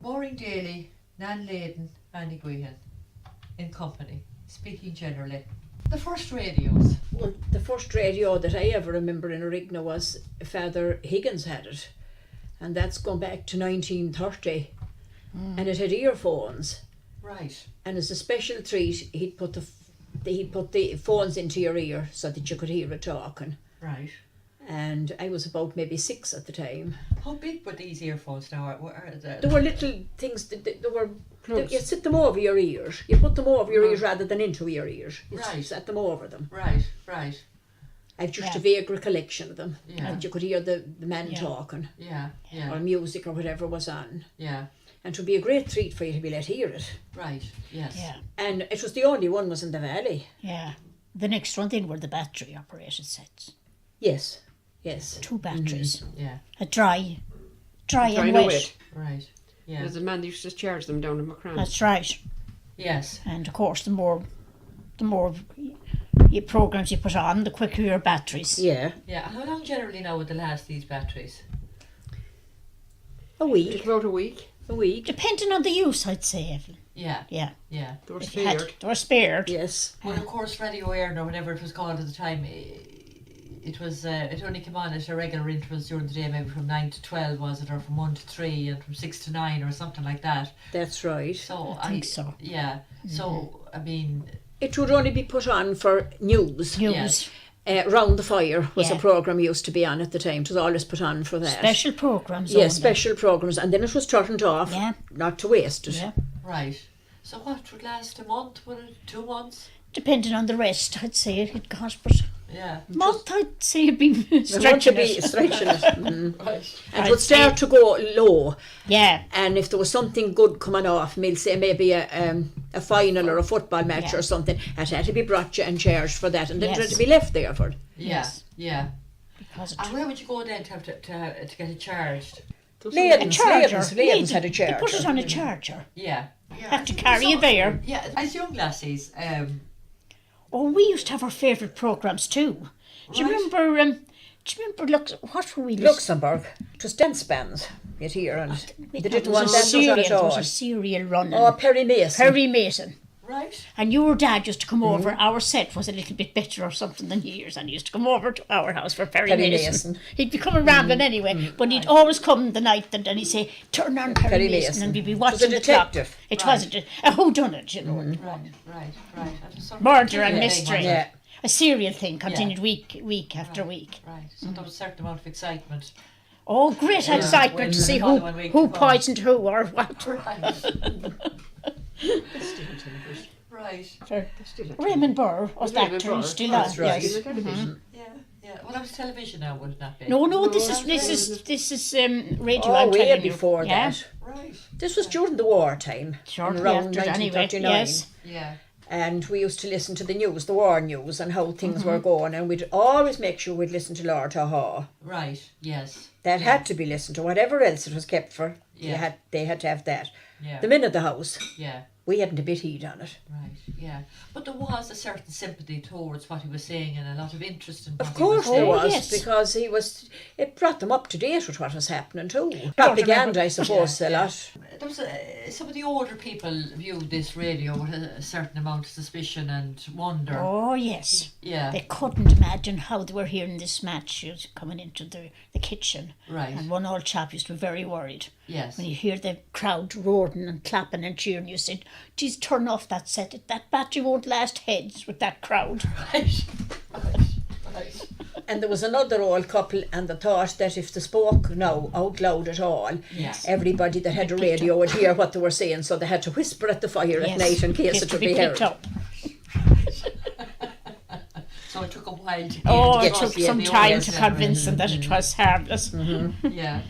Maureen, Daly, Nan Layden, Annie Guihen in company, speaking generally. The first radios. Well, the first radio that I ever remember in Arigna was Father Higgins had it, and that's gone back to 1930, and it had earphones. Right. And as a special treat, he'd put the phones into your ear so that you could hear it talking. Right. And I was about maybe 6 at the time. How big were these earphones now? There were little things that were. Plugs. You sit them over your ears. You put them over your ears rather than into your ears. You Right. set them over them. Right, right. I've just a vague recollection of them. Yeah. And you could hear the man talking. Yeah, Or yeah, music or whatever was on. yeah. And it would be a great treat for you to be let hear it. Right, yes. Yeah, And it was the only one was in the valley. yeah. The next one then were the battery operated sets. Yes, yes. 2 batteries. Yeah, A dry Trying and to wet. wait. right. Yeah. There's a man that used to charge them down in McCran. That's right. Yes. And of course, the more programs you put on, the quicker your batteries. Yeah. Yeah. How long generally now would they last, these batteries? A Just week. about a week. A week. Depending on the use, I'd say, Evelyn. Yeah, Yeah. yeah. They were If you had, spared. they were spared. Yes. Well, of course, Radio Air or whatever it was called at the time, it was it only came on at irregular intervals during the day, maybe from 9 to 12, was it, or from 1 to 3, and from 6 to 9, or something like that. That's right. So I think so. Yeah. So I mean, It would only be put on for news. News. Round the Fire was Yeah. a programme used to be on at the time. It was always put on for that. Special programs. Yeah, only. special programmes. And then it was turned off, Yeah. not to waste it. Yeah. right. So what would last a month? Would it 2 months? Depending on the rest, I'd say it cost, but Yeah. month I'd say it'd be It want to stretching be it. stretching it. Mhm. Right. And it would start to go low. Yeah. And if there was something good coming off, we'll say maybe a final or a football match Yeah. or something, it had to be brought you and charged for that, and then it had Yes. to be left there for. Yeah. Yes. Yeah. Because And where would you go then to have to get it charged? Layden's Layden. had a You charger. put it on a charger. Yeah. Have to carry it there. Yeah. As young lassies, Oh, we used to have our favourite programmes too. Do you Right. remember? Do you remember? What were we? Luxembourg. It was dance bands, you'd hear, and they didn't There want was that a serial. at There all. was a serial running. Oh, Perry Mason. Perry Mason. right. And your dad used to come Mm-hmm. over. Our set was a little bit better or something than yours, and he used to come over to our house for Perry Perry Mason. Mason. Mm-hmm. He'd be coming rambling anyway, but he'd always come the night, and then he'd say, "Turn on Perry, Perry Mason," Mason. and we'd be It was a watching the clock. detective. It was a whodunit, you know. Right. Right. Right. And it's sort of Murder and a mystery. thing, Yeah. A serial thing continued week after week. Right. So there was a certain amount of excitement. Oh, great excitement Waiting to for see the who following week who to come. poisoned who or what. Right. Raymond Burr was Raymond actor and Burr. still That's on. right. Yes. In the television. Yeah. Yeah. Well, that was television now, wouldn't that be? No, this is radio. Oh, I'm way telling you. before Yeah. that. Right. This was during the wartime, Shortly around after, anyway. 1939. Yes. Yeah. And we used to listen to the news, the war news, and how things were going, and we'd always make sure we'd listen to Lord Taha. Right. Yes. That had to be listened to, whatever else it was kept for. Yeah. They had to have that. Yeah. The men of the house, Yeah. we hadn't a bit heat on it. Right. Yeah. But there was a certain sympathy towards what he was saying and a lot of interest in what Of course he was there saying. was, yes. because it brought them up to date with what was happening too. Propaganda, I suppose, a lot. There was some of the older people viewed this radio with a certain amount of suspicion and wonder. Oh, yes. Yeah. They couldn't imagine how they were hearing this match coming into the kitchen. Right. And one old chap used to be very worried. Yes. When you hear the crowd roaring and clapping and cheering, you said, "Geez, turn off that set. That battery won't last heads with that crowd." Right. Right. And there was another old couple, and they thought that if they spoke now out loud at all, Yes. everybody that had a radio would hear what they were saying, so they had to whisper at the fire at Yes. night in case it to would be picked heard. up. So it took a while to get Oh, it across took the some audio time to generally. convince them that it was harmless. Yeah.